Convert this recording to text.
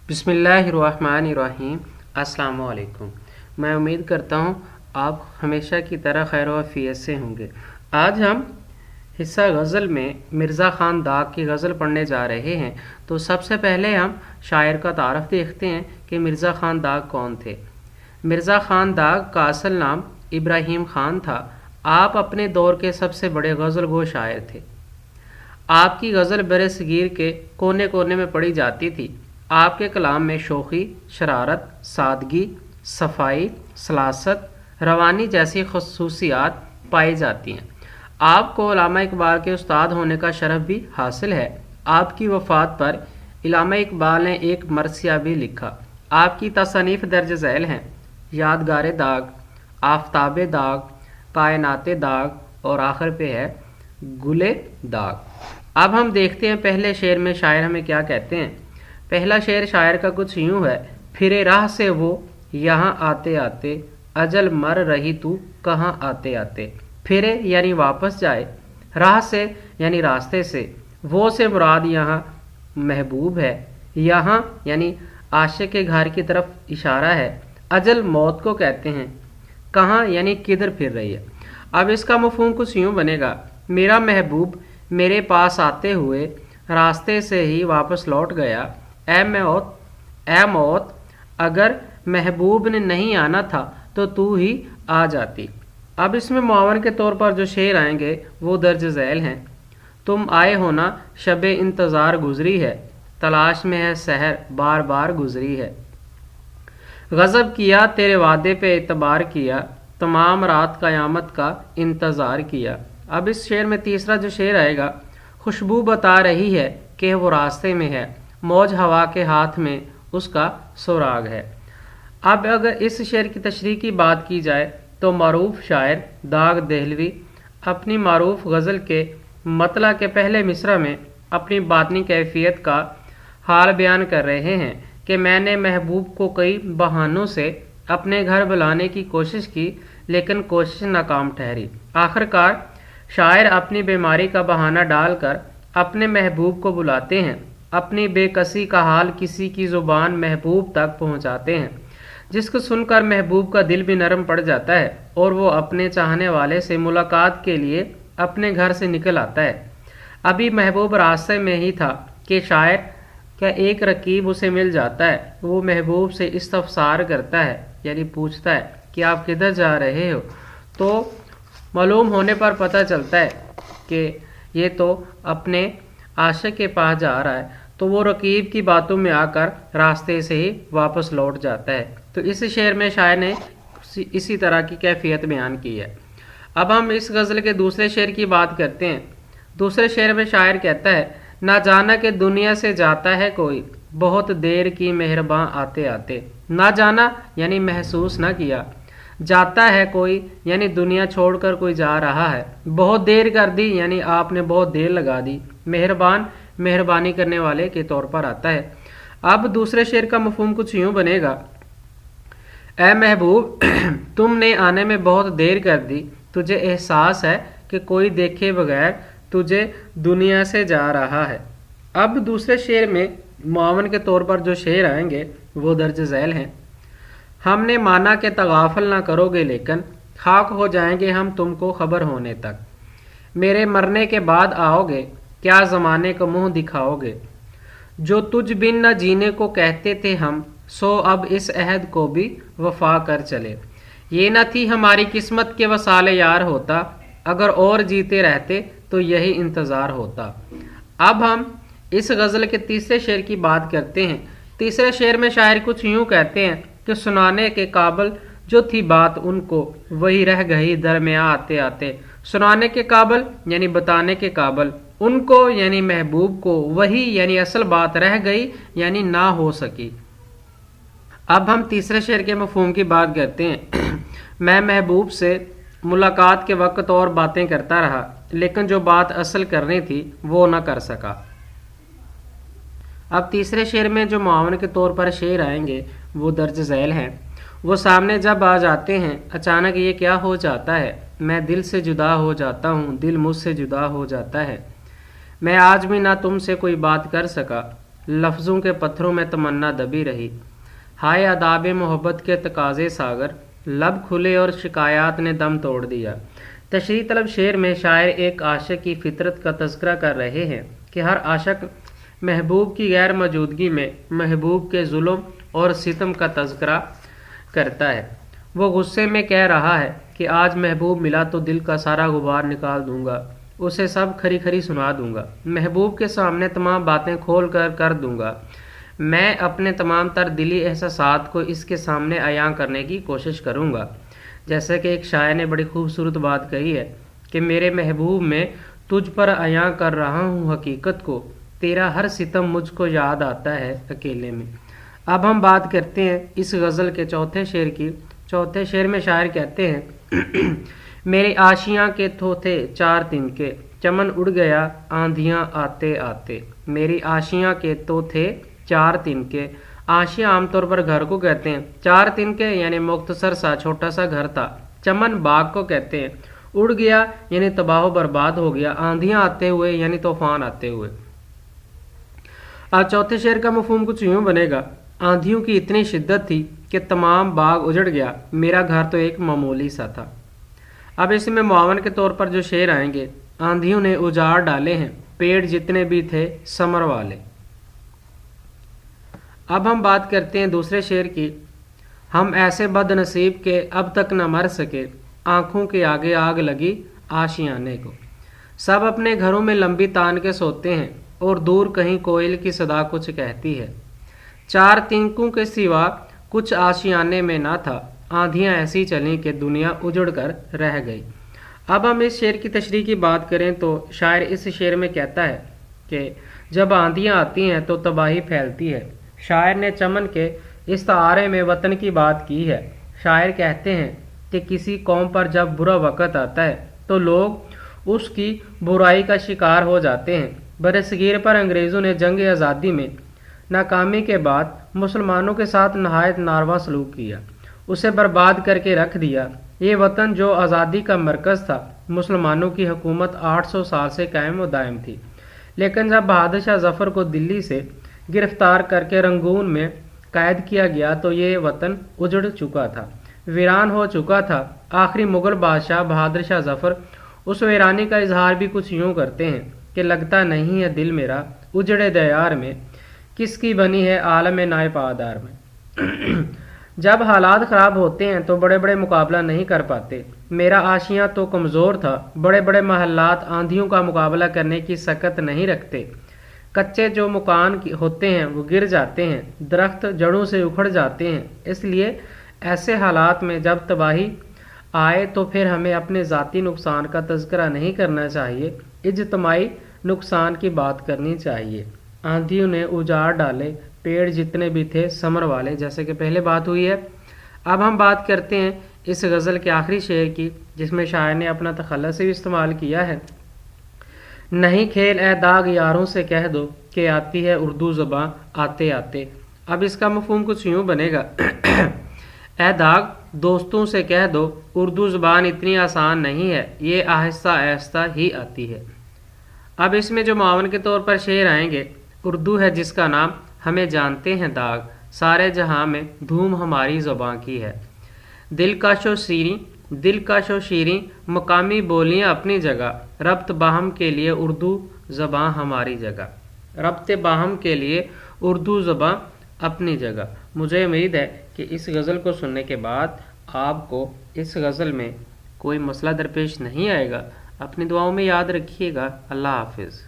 बिस्मिल्लाहिर्रहमानिर्रहीम। अस्सलाम वालेकुम। मैं उम्मीद करता हूँ आप हमेशा की तरह खैर वफ़ियत से होंगे। आज हम हिस्सा गज़ल में मिर्ज़ा ख़ान दाग की गज़ल पढ़ने जा रहे हैं। तो सबसे पहले हम शायर का तारफ़ देखते हैं कि मिर्ज़ा ख़ान दाग कौन थे। मिर्ज़ा ख़ान दाग का असल नाम इब्राहिम ख़ान था। आप अपने दौर के सबसे बड़े गज़ल गो शायर थे। आपकी गज़ल बरसगीर के कोने कोने में पढ़ी जाती थी। आपके कलाम में शोखी, शरारत, सादगी, सफाई, सलासत, रवानी जैसी खसूसियात पाई जाती हैं। आपको अल्लामा इकबाल के उस्ताद होने का शरफ भी हासिल है। आपकी वफ़ात पर अल्लामा इकबाल ने एक मरसिया भी लिखा। आपकी तसनीफ़ दर्ज झैल हैं यादगार दाग, आफ़ताब दाग, कायनात दाग और आखिर पे है गुले दाग। अब हम देखते हैं पहले शेर में शायर हमें क्या कहते हैं। पहला शेर शायर का कुछ यूं है। फिरे राह से वो यहाँ आते आते, अजल मर रही तू कहाँ आते आते। फिरे यानी वापस जाए, राह से यानी रास्ते से, वो से मुराद यहाँ महबूब है, यहाँ यानी आशिक के घर की तरफ इशारा है। अजल मौत को कहते हैं, कहाँ यानी किधर फिर रही है। अब इसका मफहूम कुछ यूं बनेगा। मेरा महबूब मेरे पास आते हुए रास्ते से ही वापस लौट गया। ए मौत अगर महबूब ने नहीं आना था तो तू ही आ जाती। अब इसमें मुआवन के तौर पर जो शेर आएंगे वो दर्ज झैल हैं। तुम आए हो ना शबे इंतज़ार गुजरी है, तलाश में है सहर बार बार गुजरी है। गज़ब किया तेरे वादे पे एतबार किया, तमाम रात क़यामत का इंतज़ार किया। अब इस शेर में तीसरा जो शेर आएगा, खुशबू बता रही है कि वो रास्ते में है, मौज हवा के हाथ में उसका सुराग है। अब अगर इस शेर की तशरीह की बात की जाए तो मारूफ शायर दाग देहलवी अपनी मारूफ गज़ल के मतला के पहले मिसरा में अपनी बातनी कैफियत का हाल बयान कर रहे हैं कि मैंने महबूब को कई बहानों से अपने घर बुलाने की कोशिश की, लेकिन कोशिश नाकाम ठहरी। आखिरकार शायर अपनी बीमारी का बहाना डालकर अपने महबूब को बुलाते हैं। अपनी बेकसी का हाल किसी की ज़ुबान महबूब तक पहुंचाते हैं, जिसको सुनकर महबूब का दिल भी नरम पड़ जाता है और वो अपने चाहने वाले से मुलाकात के लिए अपने घर से निकल आता है। अभी महबूब रास्ते में ही था कि शायर का एक रकीब उसे मिल जाता है। वो महबूब से इस्तफसार करता है यानी पूछता है कि आप किधर जा रहे हो। तो मालूम होने पर पता चलता है कि ये तो अपने आशिक के पास जा रहा है। तो वो रकीब की बातों में आकर रास्ते से ही वापस लौट जाता है। तो इस शेर में शायर ने इसी तरह की कैफियत बयान की है। अब हम इस गज़ल के दूसरे शेर की बात करते हैं। दूसरे शेर में शायर कहता है, ना जाना कि दुनिया से जाता है कोई, बहुत देर की मेहरबान आते आते। ना जाना यानी महसूस ना किया, जाता है कोई यानी दुनिया छोड़कर कोई जा रहा है। बहुत देर कर दी यानी आपने बहुत देर लगा दी। मेहरबान मेहरबानी करने वाले के तौर पर आता है। अब दूसरे शेर का मफहूम कुछ यूं बनेगा। ए महबूब तुमने आने में बहुत देर कर दी, तुझे एहसास है कि कोई देखे बगैर तुझे दुनिया से जा रहा है। अब दूसरे शेर में मुआवन के तौर पर जो शेर आएंगे वो दर्ज झैल हैं। हमने माना कि तगाफल ना करोगे, लेकिन खाक हो जाएंगे हम तुमको खबर होने तक। मेरे मरने के बाद आओगे, क्या ज़माने को मुंह दिखाओगे। जो तुझ बिन न जीने को कहते थे हम, सो अब इस अहद को भी वफा कर चले। ये न थी हमारी किस्मत के वसाले यार होता, अगर और जीते रहते तो यही इंतज़ार होता। अब हम इस गज़ल के तीसरे शेर की बात करते हैं। तीसरे शेर में शायर कुछ यूं कहते हैं कि सुनाने के काबिल जो थी बात उनको, वही रह गई दरमियाँ आते आते। सुनाने के काबिल यानी बताने के काबिल, उनको यानी महबूब को, वही यानी असल बात रह गई यानी ना हो सकी। अब हम तीसरे शेर के मफहूम की बात करते हैं। मैं महबूब से मुलाकात के वक्त और बातें करता रहा, लेकिन जो बात असल करनी थी वो ना कर सका। अब तीसरे शेर में जो मुआवन के तौर पर शेर आएंगे वो दर्ज झैल हैं। वो सामने जब आ जाते हैं, अचानक ये क्या हो जाता है, मैं दिल से जुदा हो जाता हूँ, दिल मुझसे जुदा हो जाता है। मैं आज भी ना तुमसे कोई बात कर सका, लफ्ज़ों के पत्थरों में तमन्ना दबी रही। हाय आदाब मोहब्बत के तकाज़े सागर, लब खुले और शिकायत ने दम तोड़ दिया। तशरीह तलब शेर में शायर एक आशिक की फितरत का तज़किरा कर रहे हैं कि हर आशिक महबूब की गैर मौजूदगी में महबूब के जुल्म और सितम का तज़किरा करता है। वो गुस्से में कह रहा है कि आज महबूब मिला तो दिल का सारा गुबार निकाल दूंगा, उसे सब खरी खरी सुना दूंगा, महबूब के सामने तमाम बातें खोल कर दूंगा। मैं अपने तमाम तर दिली एहसासात को इसके सामने अयां करने की कोशिश करूंगा। जैसे कि एक शायर ने बड़ी खूबसूरत बात कही है कि मेरे महबूब में तुझ पर अयां कर रहा हूँ हकीकत को, तेरा हर सितम मुझको याद आता है अकेले में। अब हम बात करते हैं इस गज़ल के चौथे शेर की। चौथे शेर में शायर कहते हैं मेरे आशियाँ के थोथे चार तिनके, चमन उड़ गया आंधियाँ आते आते। मेरी आशियाँ के तो थे चार तिनके। आशियाँ आमतौर पर घर को कहते हैं, चार तिनके यानी मुख्तसर सा छोटा सा घर था। चमन बाग को कहते हैं। उड़ गया यानी तबाह बर्बाद हो गया। आंधियाँ आते हुए यानी तूफान आते हुए। आज चौथे शेर का मफहूम कुछ यूं बनेगा, आंधियों की इतनी शिद्दत थी कि तमाम बाग उजड़ गया, मेरा घर तो एक मामूली सा था। अब इसमें मुआवन के तौर पर जो शेर आएंगे, आंधियों ने उजाड़ डाले हैं पेड़ जितने भी थे समर वाले। अब हम बात करते हैं दूसरे शेर की। हम ऐसे बदनसीब के अब तक न मर सके, आंखों के आगे आग लगी आशियाने को। सब अपने घरों में लंबी तान के सोते हैं और दूर कहीं कोयल की सदा कुछ कहती है। चार तिनकों के सिवा कुछ आशियाने में ना था, आंधियां ऐसी चलीं कि दुनिया उजड़ कर रह गई। अब हम इस शेर की तशरीह की बात करें तो शायर इस शेर में कहता है कि जब आंधियां आती हैं तो तबाही फैलती है। शायर ने चमन के इस्तारे में वतन की बात की है। शायर कहते हैं कि किसी कौम पर जब बुरा वक़्त आता है तो लोग उसकी बुराई का शिकार हो जाते हैं। बरसगीर पर अंग्रेज़ों ने जंग आज़ादी में नाकामी के बाद मुसलमानों के साथ नहायत नारवा सलूक किया, उसे बर्बाद करके रख दिया। ये वतन जो आज़ादी का मरकज़ था, मुसलमानों की हुकूमत 800 साल से कायम व दायम थी। लेकिन जब बहादुर शाह जफ़र को दिल्ली से गिरफ्तार करके रंगून में कैद किया गया तो ये वतन उजड़ चुका था, वीरान हो चुका था। आखिरी मुग़ल बादशाह बहादुर शाह जफ़र उस वीरानी का इजहार भी कुछ यूँ करते हैं कि लगता नहीं है दिल मेरा उजड़े दयार में, किसकी बनी है आलम नाए पादार में। जब हालात ख़राब होते हैं तो बड़े बड़े मुकाबला नहीं कर पाते। मेरा आशियाँ तो कमज़ोर था, बड़े बड़े महल्लात आंधियों का मुकाबला करने की सकत नहीं रखते। कच्चे जो मकान होते हैं वो गिर जाते हैं, दरख्त जड़ों से उखड़ जाते हैं। इसलिए ऐसे हालात में जब तबाही आए तो फिर हमें अपने ज़ाती नुकसान का तज़किरा नहीं करना चाहिए, इज्तमाई नुकसान की बात करनी चाहिए। आंधियों ने उजाड़ डाले पेड़ जितने भी थे समर वाले, जैसे कि पहले बात हुई है। अब हम बात करते हैं इस गज़ल के आखिरी शेर की, जिसमें शायर ने अपना तखल्लुस भी इस्तेमाल किया है। नहीं खेल ए दाग यारों से कह दो कि आती है उर्दू ज़बान आते आते। अब इसका मफहूम कुछ यूँ बनेगा ए दाग दोस्तों से कह दो उर्दू ज़बान इतनी आसान नहीं है, ये आहिस्ता आहिस्ता ही आती है। अब इसमें जो मुआवन के तौर पर शेर आएंगे, उर्दू है जिसका नाम हमें जानते हैं दाग, सारे जहां में धूम हमारी ज़बां की है। दिलकश शीरी मकामी बोलियां अपनी जगह, रब्त बाहम के लिए उर्दू ज़बां हमारी जगह। रब्त बाहम के लिए उर्दू ज़बां अपनी जगह। मुझे उम्मीद है कि इस गज़ल को सुनने के बाद आपको इस गज़ल में कोई मसला दरपेश नहीं आएगा। अपनी दुआओं में याद रखिएगा। अल्लाह हाफिज़।